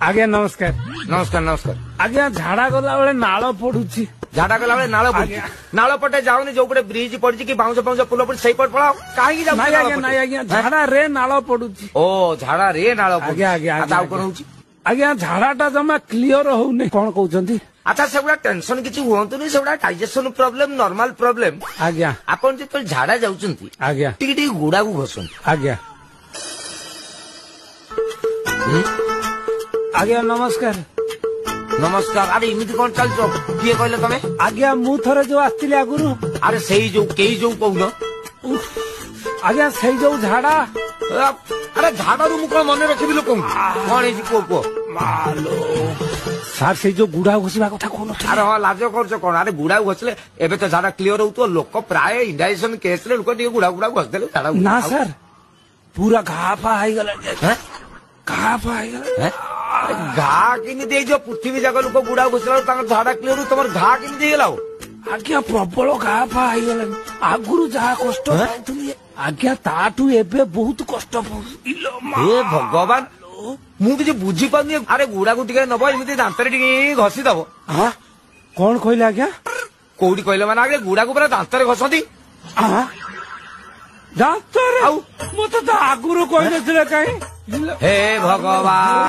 आज्ञा नमस्कार नमस्कार नमस्कार आज्ञा झाड़ा गला बेले नाल पड़ुची झाड़ा गला बेले नाल पड़ुची नाल पटे जाऊनी जो गोटे ब्रिज पड़ची कि बाउंस बाउंस पुल पड़ सही पट पड़ाओ काहे जाऊ नहीं आज्ञा नहीं आज्ञा झाड़ा रे नाल पड़ुची ओ झाड़ा रे नाल आज्ञा आज्ञा आउ कोन होची आज्ञा झाड़ाटा जमा क्लियर होउनी कोन कहउचंती अच्छा सेगुड़ा टेंशन किछि हुंतुनी सेगुड़ा डाइजेशन प्रॉब्लम नॉर्मल प्रॉब्लम आज्ञा आपन जे झाड़ा जाउचंती आज्ञा टिके टिके गुड़ा को घसुन आज्ञा आज्ञा नमस्कार नमस्कार अरे इमिति कोन चल जो किए कहले तमे आज्ञा मु थरे जो आस्तिले आगुरु अरे सही जो केई जो कहउनो आज्ञा सही जो झाड़ा अरे झाड़ा रु मु कोन मने रखिबि लोक कोन हे को मालो सार से जो गुड़ा घोषिबा कथा कोन अरे हां लाज करछ कोन अरे गुड़ा घोसले एबे तो झाड़ा क्लियर होतो लोक प्राय इंडाइजेशन केस ले लोक टिके गुड़ा घोस देले झाड़ा ना सर पूरा घाफा आइ गला हैं घाफा आइ गला घा किनि दे जो पृथ्वी जाग लोक गुड़ा घोसला तांकर झाड़ा क्लियर तमर घा किनि दे गेलाओ आज्ञा प्रबल घाफा आइ गला आगुरु जा कष्ट पाउथुली आज्ञा ताटू एबे बहुत कष्ट पाउइलो हे भगवान मु कि बुझी पानी अरे गुड़ा को टिके नब एमती दांतरे टिके घसी दब हाँ कौन कहले आज्ञा कोठी कहले माने आगे गुड़ा को पूरा दांतरे घसती दांतरे मते तो आगुरु कहले काई हे भगवान।